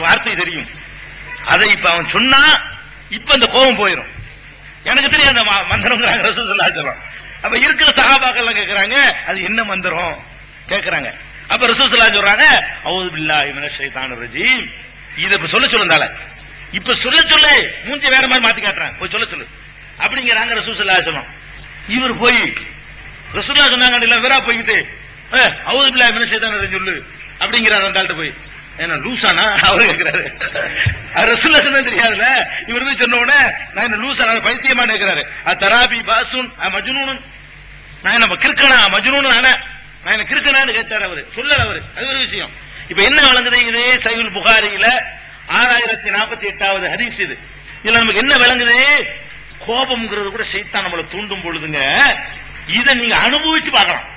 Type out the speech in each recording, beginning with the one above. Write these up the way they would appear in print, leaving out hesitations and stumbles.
ஒரு வார்த்தை தெரியும், அதை இப்ப அவன் சொன்னா இப்ப அந்த கோபம் போயிடும். எனக்கு தெரியும் அந்த மந்திரம்ங்கிறாங்க ரசூல் ஸல்லல்லாஹு அலைஹி வஸல்லம். அப்ப இருக்கிற சஹாபாக்கள் கேட்கிறாங்க அது என்ன மந்திரம் கேட்கிறாங்க. அப்ப ரசூல் ஸல்லல்லாஹு அலைஹி சொல்றாங்க அஊது பில்லாஹி மினஷ் ஷைத்தானிர் ரஜீம். இத இப்ப சொல்ல இப்ப சொல்ல மூஞ்சி வேற மாதிரி மாத்தி காட்டுறாங்க, போய் சொல்ல அப்படிங்கிறாங்க ரசூல் ஸல்லல்லாஹு அலைஹி வஸல்லம். இவர் போய் ரசூலுல்லாஹ் சொன்னாங்க இல்ல வேற போயிட்டு அஊது பில்லாஹி மினஷ் ஷைத்தானிர் ரஜீம் சொல்லு அப்படிங்கிறாரு. அந்த ஆள்கிட்ட போய் என்ன லூசானா அவரு கேட்கிறாரு. ரசூலுல்லாஹ் சொன்னது தெரியாதுல்ல, இவர் போய் சொன்ன உடனே நான் என்ன லூசானா பைத்தியமா கேட்கிறாரு. தராபி பாசுன் மஜ்னூன், நான் என்ன கிறுக்கனா மஜ்னூன் நான் என்ன கிறுக்கனான்னு கேட்டார் அவரு. சொல்லல அவரு, அது ஒரு விஷயம். இப்ப என்ன விளங்குது, இதே சஹீஹுல் புகாரியில 6048வது ஹதீஸ் இது. இதுல நமக்கு என்ன விளங்குது, கோபம்ங்கிறது கூட ஷைத்தான் நம்மளை தூண்டும் பொழுதுங்க, இதை நீங்க அனுபவிச்சு பார்க்கலாம்.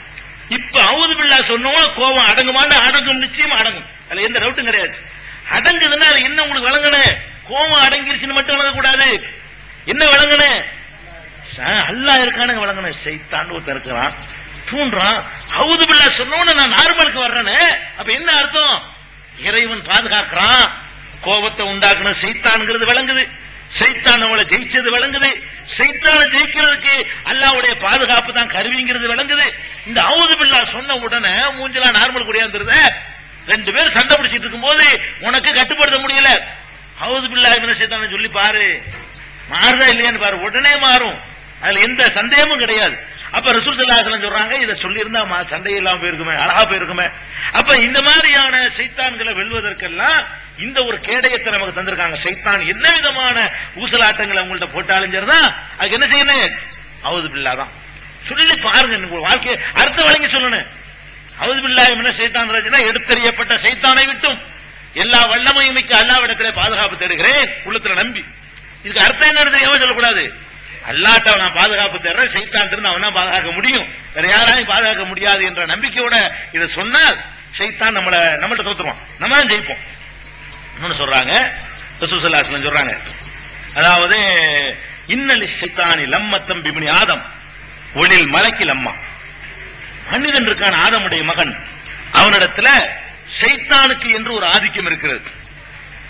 இப்ப அஊது பில்லாஹ் சொன்னோம் கோபம் அடங்குமான்னு, அடங்கும், நிச்சயமா அடங்கும், அதுல எந்த டவுட்டும் கிடையாது. அடங்குதுன்னா அது என்ன உங்களுக்கு விளங்கணும், கோபம் அடங்கிருச்சுன்னு மட்டும் விளங்க கூடாது. என்ன விளங்கணும், அல்லாஹ் இருக்கானு விளங்கணும். ஷைத்தான் ஒருத்தர் இருக்கிறான் தூண்டுறான், அஊது பில்லாஹ் சொன்னோன்னு நான் நார்மலுக்கு வர்றேன்னு, அப்ப என்ன அர்த்தம், இறைவன் பாதுகாக்கிறான், கோபத்தை உண்டாக்கணும் ஷைத்தான்ங்கிறது விளங்குது, ஷைத்தான் நம்மளை ஜெயிச்சது விளங்குது, ஷைத்தானை ஜெயிக்கிறதுக்கு அல்லாஹ்வுடைய பாதுகாப்பு தான் கருவிங்கிறது விளங்குது. இந்த அஊது பில்லாஹ் சொன்ன உடனே மூஞ்சலாம் நார்மல் குடியாந்துருத. ரெண்டு பேரும் சண்டை பிடிச்சிட்டு இருக்கும் போது உனக்கு கட்டுப்படுத்த முடியல, அஊது பில்லாஹி மினஷ் ஷைத்தான சொல்லி பாரு, மாறுதா இல்லையான்னு பாரு, உடனே மாறும், அதுல எந்த சந்தேகமும் கிடையாது. அப்ப ரசூல் ஸல்லல்லாஹு அலைஹி வஸல்லம் சொல்றாங்க இதை சொல்லி இருந்தா சண்டை இல்லாம போயிருக்குமே, அழகா போயிருக்குமே. அப்ப இந்த மாதிரியான ஷைத்தான்களை வெல்வதற்கெல்லாம் இந்த ஒரு கேடயத்தை நமக்கு தந்திருக்காங்க. ஷைத்தான் என்ன விதமான ஊசலாட்டங்களை உங்கள்ட்ட போட்டாலும் சரிதான், அதுக்கு என்ன செய்யணும், அஊது பில்லாஹ் தான் சொல்லி பாருங்க. உங்க வாழ்க்கையை அர்த்த வழங்கி சொல்லணும். அஊது பில்லாஹி மினஷ் ஷைத்தானிர் ரஜீம், எடுத்தறியப்பட்ட ஷைத்தானை விட்டும் எல்லா வல்லமையும் மிக்க அல்லாஹ்விடத்திலே பாதுகாப்பு தேடுகிறேன் உள்ளத்துல நம்பி. இதுக்கு அர்த்தம் என்ன தெரியாம சொல்லக்கூடாது, அல்லாஹ்ட்ட நான் பாதுகாப்பு தேடுறேன், ஷைத்தான் இருந்து அவனா பாதுகாக்க முடியும், வேற யாராலையும் பாதுகாக்க முடியாது என்ற நம்பிக்கையோட இதை சொன்னால் ஷைத்தான் நம்மள்ட்ட தோத்துருவான், நம்ம தான் ஜெயிப்போம். இன்னொன்னு சொல்றாங்க ரசூல் ஸல்லல்லாஹு அலைஹி வஸல்லம் சொல்றாங்க, அதாவது இன்னலி ஷைத்தானி லம்மத்தம் பிப்னி ஆதம் ஒலில் மலக்கி லம்மா, மனிதன் இருக்கான ஆதமுடைய மகன், அவனிடத்துல ஷைத்தானுக்கு என்று ஒரு ஆதிக்கம் இருக்கிறது,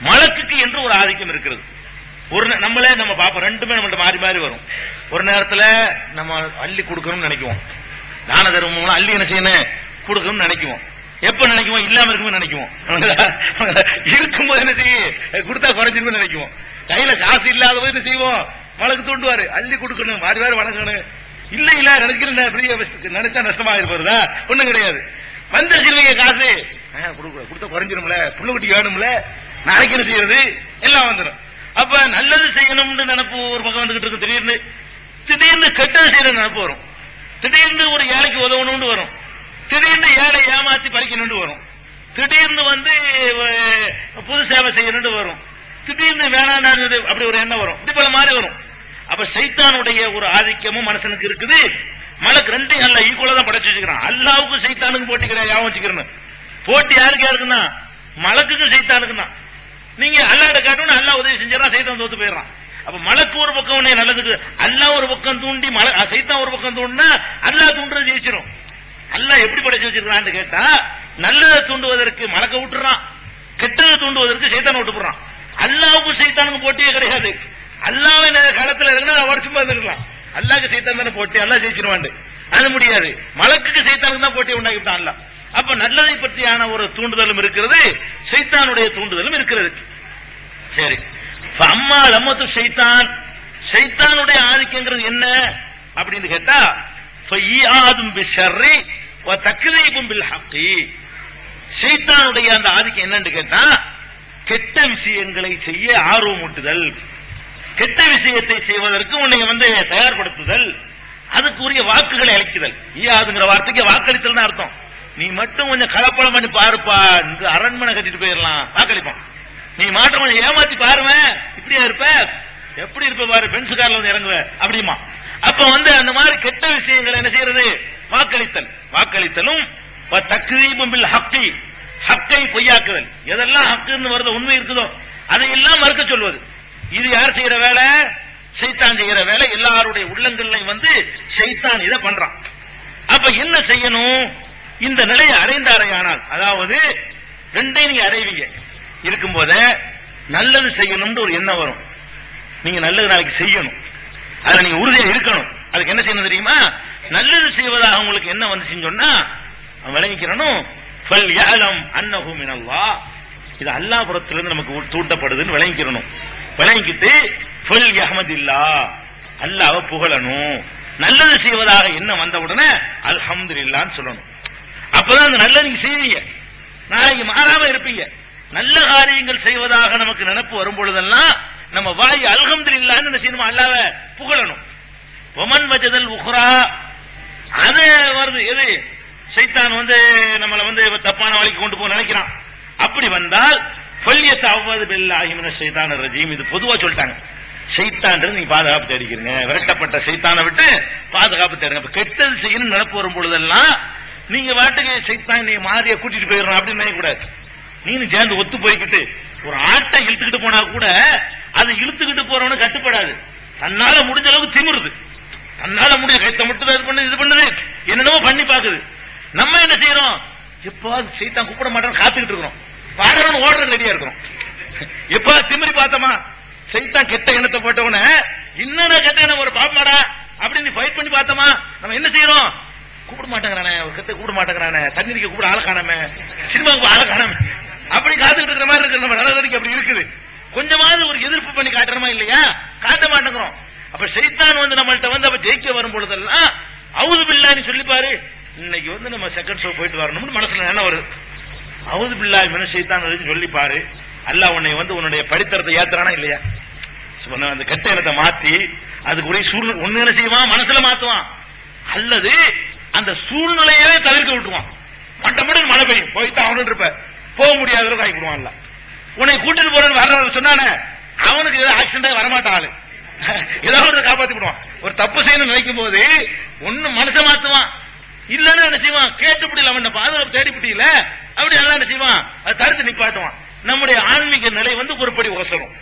மலக்குக்கு என்று ஒரு ஆதிக்கம் இருக்கிறது. ஒரு நம்மளே நம்ம பாப்போம், ரெண்டுமே நம்மள்ட்ட மாறி மாறி வரும். ஒரு நேரத்துல நம்ம அள்ளி கொடுக்கணும்னு நினைக்குவோம், தான தர்மம் அள்ளி என்ன செய்யணும் கொடுக்கணும்னு நினைக்குவோம். எப்ப நினைக்குவோம், இல்லாம இருக்கும்போது நினைக்குவோம், இருக்கும்போது என்ன செய்ய கொடுத்தா குறைஞ்சிருக்கும் நினைக்குவோம். கையில காசு இல்லாத போது என்ன செய்வோம், மலக்கு தூண்டுவாரு அள்ளி கொடுக்கணும், மாறி மாறி வணங்கணும். இல்ல இல்ல நினைச்சா நஷ்டமா இருப்பதா ஒண்ணும் கிடையாது. வந்துருச்சிருவீங்க காசு கொடுத்தா குறைஞ்சிரும்ல, புள்ள குட்டிக்கு வேணும்ல, நாளைக்கு என்ன செய்யறது எல்லாம் வந்துடும். அப்ப நல்லது செய்யணும்னு நினைப்பு ஒரு பக்கம் வந்துகிட்டு இருக்கு, திடீர்னு கெட்டது செய்யற நினைப்பு வரும், திடீர்னு ஒரு ஏழைக்கு உதவணும்னு வரும், திடீர்னு ஏழை ஏமாத்தி பறிக்கணும்னு வரும், திடீர்னு புது சேவை செய்யணும்னு வரும், திடீர்னு வேணாம் அப்படி ஒரு எண்ணம் வரும், இது போல மாதிரி வரும். அப்ப ஷைத்தானுடைய ஒரு ஆதிக்கமும் மனுஷனுக்கு இருக்குது. மலக்கு ரெண்டையும் அல்ல ஈக்குவலா தான் படைச்சு வச்சுக்கிறான். அல்லாவுக்கும் ஷைத்தானுக்கும் போட்டி கிடையாது, யாவும் வச்சுக்கிறேன். போட்டி யாருக்கு யாருக்குன்னா மலக்குக்கும் ஷைத்தானுக்கும் தான். நீங்க அல்லாஹ்ட்ட காட்டணும், அல்லாஹ் உதவி செஞ்சா ஷைத்தான் தோத்து போயிடறான். அப்ப மலக்கு ஒரு பக்கம் நல்லதுக்கு அல்லாஹ் ஒரு பக்கம் தூண்டி ஷைத்தான் ஒரு பக்கம் தூண்டினா அல்லாஹ் தூண்டுறது ஜெயிச்சிடும். அல்லாஹ் எப்படி படைச்சு வச்சிருக்கான்னு கேட்டா, நல்லதை தூண்டுவதற்கு மலக்க விட்டுறான், கெட்டதை தூண்டுவதற்கு ஷைத்தான் விட்டு போடுறான். அல்லாஹ்வுக்கும் ஷைத்தானுக்கும் போட்டியே கிடையாது. அல்லாஹ் காலத்துல இருக்குன்னா வருஷமா இருக்கலாம், அல்லாஹ்க்கு ஷைத்தான் தானே போட்டி, அல்லாஹ் ஜெயிச்சிருவான், அது முடியாது. மலக்குக்கு ஷைத்தானுக்கு தான் போட்டி உண்டாக்கிட்டான் அல்லாஹ். அப்ப நல்லதை பற்றியான ஒரு தூண்டுதலும் இருக்கிறது, ஷைத்தானுடைய தூண்டுதலும் இருக்கிறது. சரி, அம்மா லம்மத்து ஷைத்தான், ஷைத்தானுடைய ஆதிக்கங்கிறது என்ன அப்படின்னு கேட்டா, ஷைத்தானுடைய அந்த ஆதிக்கம் என்னன்னு கேட்டா, கெட்ட விஷயங்களை செய்ய ஆர்வமூட்டுதல், கெட்ட விஷயத்தை செய்வதற்கு உன்னை தயார்படுத்துதல், அதுக்குரிய வாக்குகளை அளிக்குதல். ஈயாதுங்கிற வார்த்தைக்கு வாக்களித்தல் அர்த்தம். நீ மட்டும் கொஞ்சம் கலப்படம் பண்ணி பாருப்பா, இந்த அரண்மனை கட்டிட்டு போயிடலாம், வாக்களிப்பான். நீ மாற்றம் கொஞ்சம் ஏமாத்தி பாருவேன், இப்படியா இருப்ப, எப்படி இருப்ப பாரு, பென்ஸ் கார்ல வந்து இறங்குவ அப்படிமா. அப்ப அந்த மாதிரி கெட்ட விஷயங்களை என்ன செய்யறது, வாக்களித்தல். வாக்களித்தலும் தக்ரீபும் பில் ஹக்கி, ஹக்கை பொய்யாக்குதல். எதெல்லாம் ஹக்குன்னு வருதோ, உண்மை இருக்குதோ அதையெல்லாம் மறுக்க சொல்வது. இது யார் செய்யற வேலை, ஷைத்தான் செய்யற வேலை. எல்லாருடைய உள்ளங்கள்லையும் ஷைத்தான் இதை பண்றான். அப்ப என்ன செய்யணும், இந்த நிலையை அடைந்தாரையானால், அதாவது ரெண்டையும் நீங்க அடைவீங்க. இருக்கும் போதே நல்லது செய்யணும்னு ஒரு எண்ணம் வரும். நீங்க நல்லது நாளைக்கு செய்யணும், அதுல நீங்க உறுதியா இருக்கணும். அதுக்கு என்ன செய்யணும் தெரியுமா? நல்லது செய்வதாக உங்களுக்கு என்ன வந்து செஞ்சோம்னா விளங்கிக்கிறணும். இது அல்லாஹ் புறத்திலிருந்து நமக்கு தூண்டப்படுதுன்னு விளங்கிக்கிறணும். விளங்கிக்கிட்டு அல்லாஹ்வை புகழணும். நல்லது செய்வதாக என்ன வந்த உடனே அல்ஹம்துலில்லாஹ்னு சொல்லணும். அப்பதான் அந்த நல்லது நீங்க செய்வீங்க, நாளைக்கு மாறாம இருப்பீங்க. நல்ல காரியங்கள் செய்வதாக நமக்கு நினைப்பு வரும் பொழுதெல்லாம் நம்ம வாய் அல்ஹம்துலில்லாஹ்னு என்ன செய்யணும்? அல்லாஹ்வை புகழணும். ஒமன் வஜதல் உக்ரா, அது வருது. எது? சைத்தான் வந்து நம்மளை வந்து தப்பான வழிக்கு கொண்டு போக நினைக்கிறான். அப்படி வந்தால் ஃபல்யத்தஅவ்வது பில்லாஹி மினஷ் ஷைத்தானிர் ரஜீம். இது பொதுவா சொல்லிட்டாங்க. சைத்தான்றது நீங்க பாதுகாப்பு தேடிக்கிறீங்க, விரட்டப்பட்ட சைத்தானை விட்டு பாதுகாப்பு தேடுங்க. இப்ப கெட்டது செய்யணும் நினைப்பு வரும் பொழுதெல்லாம் நீங்க வாட்டுக்கு சைத்தான் நீ மாறிய கூட்டிட்டு போயிடணும் அப்படின்னு நினைக்க கூடாது. நீங்க சேர்ந்து ஒத்து போய்கிட்டு ஒரு ஆட்டை இழுத்துக்கிட்டு போனா கூட அது இழுத்துக்கிட்டு போறவனு கட்டுப்படாது. தன்னால முடிஞ்ச அளவுக்கு திமிருது, தன்னால முடிஞ்ச கைத்த மட்டும் இது பண்ணுது, இது பண்ணுது, என்னென்னமோ பண்ணி பாக்குது. நம்ம என்ன செய்யறோம்? எப்போ சைத்தான் கூப்பிட மாட்டோம் காத்துக்கிட்டு இருக்கிறோம், பாடுறவன் ஓடுற ரெடியா இருக்கிறோம். எப்ப திமிரி பார்த்தோமா சைத்தான் கெட்ட எண்ணத்தை போட்டவன இன்னொரு கெட்ட எண்ணம் ஒரு பாப்பாடா அப்படின்னு ஃபைட் பண்ணி பார்த்தோமா நம்ம என்ன செய்யறோம்? கூப்பிட மாட்டேங்கிறானே, ஒரு கெட்ட கூப்பிட மாட்டேங்கிறானே, தண்ணீருக்கு கூப்பிட ஆள காணாம, சினிமாவுக்கு ஆள காணாம, அப்படி காத்துக்கிட்டு இருக்கிற மாதிரி இருக்கு. நம்ம நடவடிக்கை அப்படி இருக்குது. கொஞ்சமாவது ஒரு எதிர்ப்பு பண்ணி காட்டுறோமா இல்லையா? காட்ட மாட்டேங்கிறோம். அப்ப சைத்தான் வந்து நம்மள்ட்ட வந்து அப்ப ஜெயிக்க வரும் பொழுதெல்லாம் அவுது பில்லாஹ்னு சொல்லி பாரு. இன்னைக்கு வந்து நம்ம செகண்ட் ஷோ போயிட்டு வரணும்னு மனசுல என்ன வருது? அவுது பில்லாஹி மினஷ் ஷைத்தானிர் சொல்லி பாரு. அல்லாஹ் உன்னை வந்து உன்னுடைய படித்தரத்தை ஏத்துறானா இல்லையா? அந்த கெட்ட இடத்தை மாத்தி அதுக்கு ஒரே சூழ்நிலை ஒண்ணு என்ன செய்வான்? மனசுல மாத்துவான், அல்லது அந்த சூழ்நிலையவே தவிர்க்க விட்டுருவான். மட்டமட்டு மழை பெய்யும், போய்தான் அவனு இருப்ப, போக முடியாத அளவுக்கு ஆகி விடுவான்ல. உன்னை கூட்டிட்டு போறேன்னு வர சொன்னானே அவனுக்கு ஏதாவது ஆக்சிடென்ட் வரமாட்டான், ஆளு ஏதாவது காப்பாத்தி விடுவான். ஒரு தப்பு செய்யணும்னு நினைக்கும் போது ஒண்ணு மனசை மாத்துவான், இல்லன்னா என்ன செய்வான்? கேட்டுப்படியில் அவன் பாதுகாப்பு தேடிப்பட்டியில அப்படி எல்லாம் என்ன செய்வான்? அதை தடுத்து நிப்பாட்டுவான். நம்முடைய ஆன்மீக நிலை வந்து ஒரு படி ஒசரும்,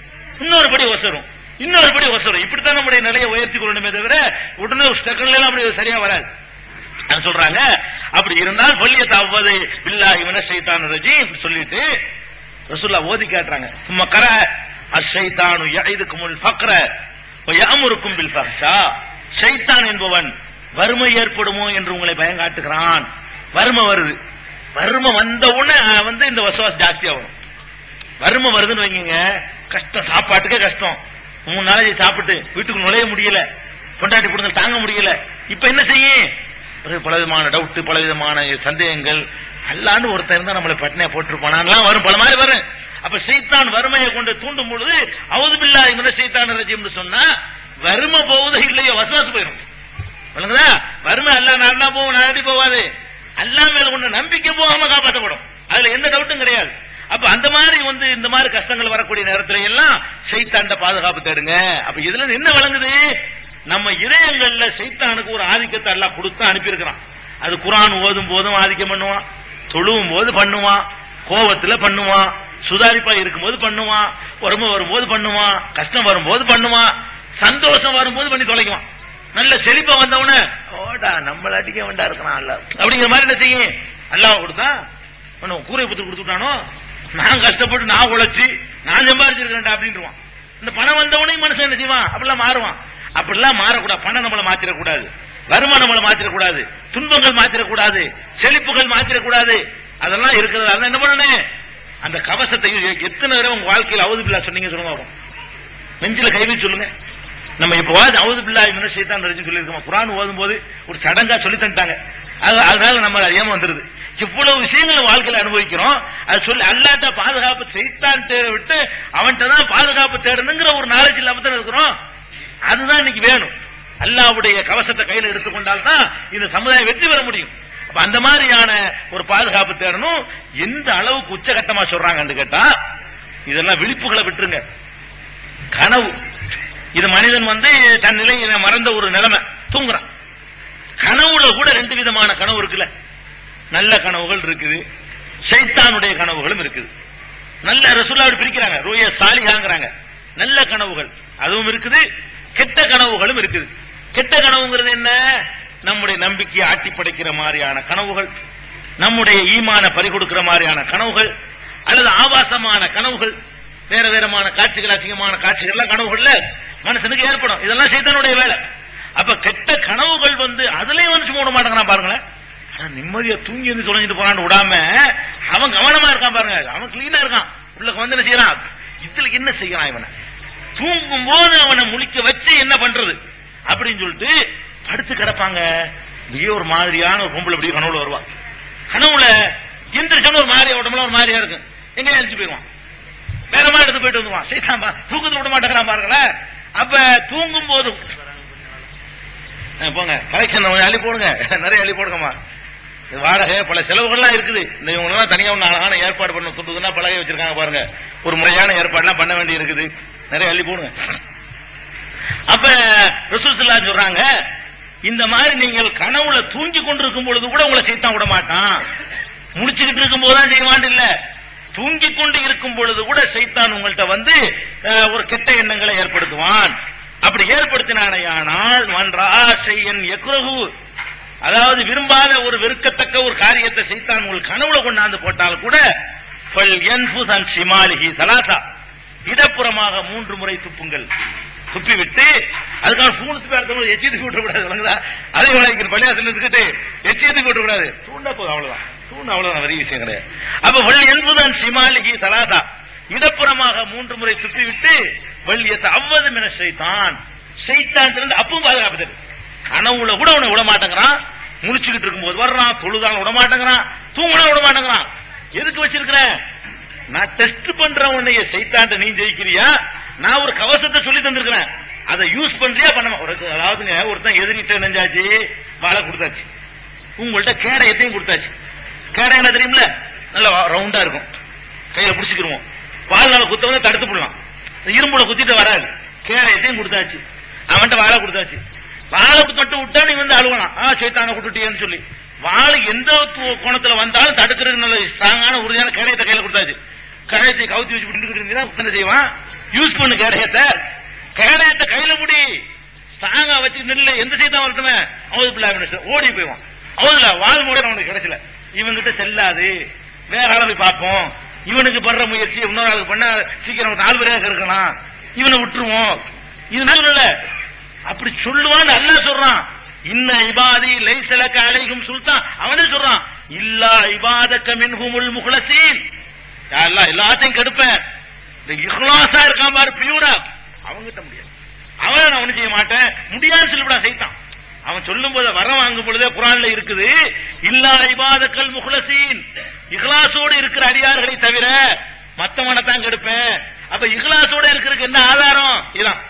இன்னொரு படி ஒசரும், இன்னொரு படி ஒசரும். இப்படித்தான் நம்முடைய நிலையை உயர்த்தி கொள்ளணுமே தவிர உடனே செகண்ட்ல எல்லாம் அப்படி சரியா வராது. சொல்றாங்க அப்படி இருந்தால் ஃபல்யத்தஅவ்வது பில்லாஹி மினஷ் ஷைத்தானிர் ரஜீம் சொல்லிட்டு ரசூலுல்லாஹ் ஓதி காட்டுறாங்க. சும்ம கர அஷ்-ஷைத்தானு யஇதுகுமுல் ஃபக்ர வ யஅமுருக்கும் பில் ஃபஹ்ஷா. ஷைத்தான் என்பவன் வறுமை ஏற்படுமோ என்று உங்களை பயங்காட்டுகிறான். வறுமை வருது, வறுமை வந்த உடனே வந்து இந்த வசவாஸ் ஜாஸ்தி ஆகும். வறுமை வருதுன்னு வைங்க, கஷ்டம், சாப்பாட்டுக்கே கஷ்டம், 3 நாளைக்கு சாப்பிட்டு வீட்டுக்கு நுழைய முடியல, கொண்டாட்டி கொடுங்க தாங்க முடியல. இப்ப என்ன செய்யும்? பலவிதமான டவுட், பலவிதமான சந்தேகங்கள், அல்லாண்டு ஒருத்தர் இருந்தா நம்மளை பட்டினியா போட்டுருப்பானான்லாம் வரும், பல மாதிரி வரும். அப்ப சைத்தான் வறுமையை கொண்டு தூண்டும் பொழுது அவுது பில்லாஹி மினஷ் ஷைத்தானிர் ரஜீம்னு சொன்னா வறுமை போவதோ இல்லையோ வசவாஸ் போயிடும். வறுமை அல்லா நாடா போவோம், நாடி போவாது. அல்லா மேல கொண்ட நம்பிக்கை போகாம காப்பாற்றப்படும், அதுல எந்த டவுட்டும் கிடையாது. அப்ப அந்த மாதிரி வந்து இந்த மாதிரி கஷ்டங்கள் வரக்கூடிய நேரத்துல எல்லாம் சைத்தான்ட பாதுகாப்பு தேடுங்க. அப்ப இதுல என்ன வழங்குது? நம்ம இதயங்கள்ல சைத்தானுக்கு ஒரு ஆதிக்கத்தை எல்லாம் கொடுத்து அனுப்பியிருக்கிறான். அது குர்ஆன் ஓதும் போதும் ஆதிக்கம் பண்ணுவான், தொழுவும் போது பண்ணுவான், கோபத்துல பண்ணுவான், சுதாரிப்பா இருக்கும்போது பண்ணுவான், வறுமை வரும்போது பண்ணுவான், கஷ்டம் வரும்போது பண்ணுவான், சந்தோஷம் வரும்போது பண்ணி தொலைக்குவான். நல்ல செழிப்பா வந்தவன ஓடா நம்மள அடிக்க வேண்டா இருக்கிறான் அல்ல அப்படிங்கிற மாதிரி என்ன செய்யும்? அல்லாஹ் கொடுத்தா கூரை புத்து கொடுத்துட்டானோ, நான் கஷ்டப்பட்டு நான் உழைச்சி நான் சம்பாதிச்சிருக்கேன் அப்படின்றான். இந்த பணம் வந்தவனே மனுஷன் என்ன செய்வான்? அப்படிலாம் மாறுவான். அப்படிலாம் மாறக்கூடாது. பணம் நம்மளை மாத்திரக்கூடாது, வருமானம் நம்மளை மாத்திரக்கூடாது, துன்பங்கள் மாத்திரக்கூடாது, செழிப்புகள் மாத்திரக்கூடாது. அதெல்லாம் இருக்கிறது. அதான் என்ன பண்ணணும்? அந்த கவசத்தை எத்தனை தடவை உங்க வாழ்க்கையில் அவுது பில்லாஹ் சொன்னீங்க சொல்லுங்க, நெஞ்சில கை வச்சு சொல்லுங்க. நம்ம இப்போவாது அவுது பில்லாஹி மினஷ் ஷைத்தானிர் ரஜீம் சொல்லியிருக்கோம். குர்ஆன் ஓதும் போது ஒரு சடங்கா சொல்லி தந்துட்டாங்க, அதனால நம்ம அறியாம வந்துருது. இவ்வளவு விஷயங்களை வாழ்க்கையில் அனுபவிக்கிறோம். அது சொல்லி அல்லாஹ்ட்ட பாதுகாப்பு சைத்தான் தேட விட்டு அவன்கிட்ட தான் பாதுகாப்பு தேடணுங்கிற ஒரு நாலேஜ் இல்லாம தான் இருக்கிறோம். அதுதான் இன்னைக்கு வேணும். அல்லாஹ்வுடைய கவசத்தை கையில எடுத்துக்கொண்டால் தான் இந்த சமுதாயம் வெற்றி பெற முடியும். அப்ப அந்த மாதிரியான ஒரு பாதுகாப்பு தேடணும். எந்த அளவுக்கு உச்சகட்டமா சொல்றாங்கன்னு கேட்டா, இதெல்லாம் விழிப்புகளை விட்டுருங்க. கனவு, இது மனிதன் வந்து தன் நிலையை மறந்த ஒரு நிலைமை, தூங்குறான். கனவுல கூட 2 விதமான கனவு இருக்குல்ல. நல்ல கனவுகள் இருக்குது, ஷைத்தானுடைய கனவுகளும் இருக்குது. நல்ல ரசூலுல்லாஹ் பிரிக்கிறாங்க, ரூயா சாலிஹாங்கறாங்க. நல்ல கனவுகள் அதுவும் இருக்குது, கெட்ட கனவுகளும் இருக்குது. கெட்ட கனவுங்கிறது என்ன? நம்முடைய நம்பிக்கையை ஆட்டி படைக்கிற மாதிரியான கனவுகள், நம்முடைய ஈமான பறிகொடுக்கிற மாதிரியான கனவுகள், அல்லது ஆபாசமான கனவுகள், வேற வேறமான காட்சிகள், அசிங்கமான காட்சிகள் எல்லாம் கனவுகள்ல மனுஷனுக்கு ஏற்படும். இதெல்லாம் சைத்தானுடைய வேலை. அப்ப கெட்ட கனவுகள் வந்து அதுலயும் வந்து சும்மா விட மாட்டேங்கிறான் பாருங்களேன். நிம்மதியா தூங்கி வந்து சொல்லிட்டு போறான்னு விடாம அவன் கவனமா இருக்கான் பாருங்க. அவன் கிளீனா இருக்கான். உள்ள வந்து என்ன செய்யறான், இதுல என்ன செய்யறான், இவனை தூங்கும் போது அவனை முழிக்க வச்சு என்ன பண்றது அப்படின்னு சொல்லிட்டு படுத்து கிடப்பாங்க. இப்படியே ஒரு மாதிரியான ஒரு பொம்பளை அப்படியே கனவுல வருவான். கனவுல எந்திரிச்சோன்னு ஒரு மாதிரியா உடம்புல ஒரு மாதிரியா இருக்கு, எங்க எழுச்சி போயிடுவான், வேற மாதிரி எடுத்து போயிட்டு வந்துவான். சைத்தான் தூக்கத்தில் விட மாட்டேங்கிறான் பாருங்களேன். அப்ப தூங்கும் போது போங்க கலெக்ஷன் அள்ளி போடுங்க, நிறைய அள்ளி போடுங்கம்மா. வாடகை பல செலவுகள்லாம் இருக்குது. இந்த இவங்கெல்லாம் தனியா ஒன்று அழகான ஏற்பாடு பண்ண துண்டுதுன்னா பழகை வச்சிருக்காங்க பாருங்க. ஒரு முறையான ஏற்பாடுலாம் பண்ண வேண்டி இருக்குது. நிறைய அள்ளி போடுங்க. அப்ப ரசூல் ஸல்லல்லாஹு அலைஹி சொல்றாங்க, இந்த மாதிரி நீங்கள் கனவுல தூங்கி கொண்டிருக்கும் பொழுது கூட உங்களை சைத்தான் விட மாட்டான். முடிச்சுக்கிட்டு இருக்கும் போதுதான் செய்வான் இல்ல, தூங்கி கொண்டு இருக்கும் பொழுது கூட சைத்தான் உங்கள்கிட்ட வந்து ஒரு கெட்ட எண்ணங்களை ஏற்படுத்துவான். அப்படி ஏற்படுத்தினானால் அதாவது விரும்பாத ஒரு வெறுக்கத்தக்க ஒரு காரியத்தை சைத்தான் உங்கள் கனவுல கொண்டாந்து போட்டால் கூட இடப்புறமாக 3 முறை துப்புங்கள். துப்பிவிட்டு அதுக்கான பூணத்துக்கு எச்சி தூக்கி விட்டுக்கூடாது. அதே விளைவிக்கிற பள்ளியாசல் இருக்கிட்டு எச்சி தூக்கி விட்டுக்கூடாது. தூண்ட போதும், அவ்வளவுதான். தூண் அவ்வளவுதான், பெரிய விஷயம் கிடையாது. அப்ப என்பதுதான் சிமாலிகி தலாதா, இடப்புறமாக 3 முறை துப்பிவிட்டு வள்ளியத்தை அவ்வது மின சைத்தான், சைத்தான் அப்பவும் பாதுகாப்பு தரு. கனவுல கூட உன்னை விட மாட்டேங்கிறான். முடிச்சுக்கிட்டு இருக்கும் போது வர்றான், தொழுதான் விட மாட்டேங்கிறான், தூங்கினா விட மாட்டேங்கிறான். எதுக்கு வச்சிருக்கிறேன், நான் டெஸ்ட் பண்ற உன்னைய சைத்தான்ட்ட நீ ஜெயிக்கிறியா, நான் ஒரு கவசத்தை சொல்லி தந்திருக்கிறேன், அதை யூஸ் பண்றியா பண்ண. அதாவதுங்க ஒருத்தன் எதிரிட்ட நெஞ்சாச்சு, வாழை கொடுத்தாச்சு, உங்கள்கிட்ட கேடயத்தையும் கொடுத்தாச்சு. கேடயம் என்ன தெரியுமில்ல, நல்ல ரவுண்டா இருக்கும், கையில பிடிச்சிக்கிருவோம். வாழ்நாள குத்த வந்து தடுத்து போடலாம், இரும்புல குத்திட்டு வராது. கேடயத்தையும் கொடுத்தாச்சு, அவன்கிட்ட வாழை கொடுத்தாச்சு. வாழை மட்டும் விட்டா நீ வந்து அழுவலாம், சைத்தான விட்டுட்டியன்னு சொல்லி. வாழை எந்த கோணத்துல வந்தாலும் தடுக்கிறது நல்ல ஸ்ட்ராங்கான உறுதியான கேடயத்தை கையில கொடுத்தாச்சு. கேடயத்தை கவுத்தி வச்சு விட்டு செய்வான். யூஸ் பண்ணு கேடயத்தை, கேடயத்தை கையில முடி ஸ்ட்ராங்கா வச்சு நில்ல. எந்த சைத்தான் வரட்டுமே அவது பிள்ளை ஓடி போய்வான். அவதுல வாழ் முறை அவனுக்கு கிடைச்சல, இவங்கிட்ட செல்லாது, வேற ஆளை போய் பார்ப்போம். இவனுக்கு பண்ற முயற்சி இன்னொரு ஆளுக்கு பண்ண சீக்கிரம் 4 பேராக இருக்கலாம், இவனை விட்டுருவோம். இது நல்ல அப்படி சொல்லுவான்னு அல்லாஹ் சொல்றான். இன்ன இபாதி லைஸலக அலைஹிம் சுல்தான், அவனே சொல்றான். இல்லா இபாதக மின்ஹுமுல் முக்லஸீன், யா அல்லாஹ் எல்லாத்தையும் கெடுப்பேன். இந்த இக்லாஸா இருக்கான் பாரு, பியூரா, அவங்கிட்ட முடியாது, அவனை நான் ஒண்ணு செய்ய மாட்டேன் முடியாதுன்னு சொல்லிவிடான் சைத்தான். அவன் சொல்லும் போது வர வாங்கும் பொழுதே குர்ஆன்ல இருக்குது, இல்லா இபாதக்கல் முக்லஸீன், இக்லாஸோடு இருக்கிற அடியார்களை தவிர மத்தவனை தான் கெடுப்பேன். அப்ப இக்லாஸோட இருக்கிறதுக்கு என்ன ஆதாரம், இதான்.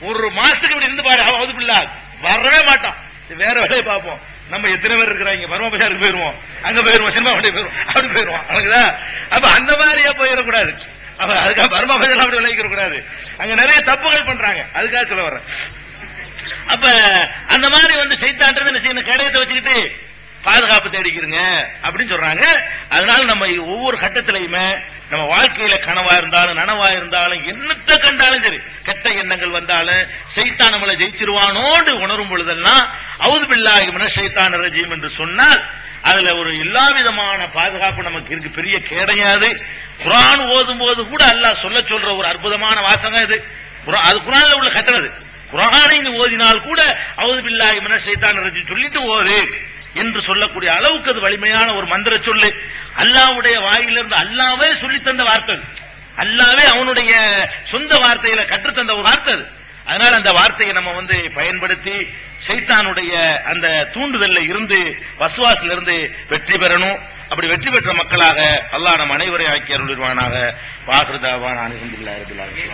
ஒரு மாசத்துக்கு இப்படி இருந்து பாரு, அவது பிள்ளை வரவே மாட்டான். வேற வேலையை பார்ப்போம். நம்ம எத்தனை பேர் இருக்கிறாங்க, பர்மா பஜாருக்கு போயிருவோம், அங்க போயிருவோம், சினிமா வண்டி போயிருவோம், அப்படி போயிருவோம். அப்ப அந்த மாதிரியா போயிடக்கூடாது. அப்ப அதுக்காக பர்மா பஜார் அப்படி விளைவிக்க கூடாது. அங்க நிறைய தப்புகள் பண்றாங்க, அதுக்காக சொல்ல வர்றேன். அப்ப அந்த மாதிரி வந்து சைத்தான்றது என்ன செய்யணும், கேடயத்தை வச்சுக்கிட்டு பாதுகாப்பு தேடிக்கிறங்க அப்படின்னு சொல்றாங்க. அதனால நம்ம ஒவ்வொரு கட்டத்திலையுமே நம்ம வாழ்க்கையில கனவா இருந்தாலும் நனவா இருந்தாலும் என்னத்தை கண்டாலும் சரி, கெட்ட எண்ணங்கள் வந்தாலும் சைத்தான் நம்மளை ஜெயிச்சிருவானோடு உணரும் பொழுதெல்லாம் அவுது பில்லாஹி மினஷ் ஷைத்தானிர் ரஜீம் என்று சொன்னால் அதுல ஒரு எல்லா விதமான பாதுகாப்பு நமக்கு இருக்கு. பெரிய கேடையாது. குர்ஆன் ஓதும் போது கூட அல்லாஹ் சொல்ற ஒரு அற்புதமான வாசகம் இது. அது குர்ஆன்ல உள்ள கட்டளை. குர்ஆனை ஓதினால் கூட அவுது பில்லாஹி மினஷ் ஷைத்தானிர் ரஜீம் சொல்லிட்டு ஓது என்று சொல்லக்கூடிய அளவுக்கு அது வலிமையான ஒரு மந்திர சொல்லு. அல்லாஹ்வுடைய வாயிலிருந்து அல்லாஹ்வே சொல்லி தந்த வார்த்தை, அல்லாஹ்வே அவனுடைய சொந்த வார்த்தையில கற்றுத்தந்த ஒரு வார்த்தை. அதனால அந்த வார்த்தையை நம்ம வந்து பயன்படுத்தி சைத்தானுடைய அந்த தூண்டுதல்ல இருந்து வஸ்வாஸ்ல இருந்து வெற்றி பெறணும். அப்படி வெற்றி பெற்ற மக்களாக அல்லாஹ் நம் அனைவரை ஆக்கி அருள்வானாக. வாஹிரு தாவானா அல்ஹம்துலில்லாஹி ரப்பில் ஆலமீன்.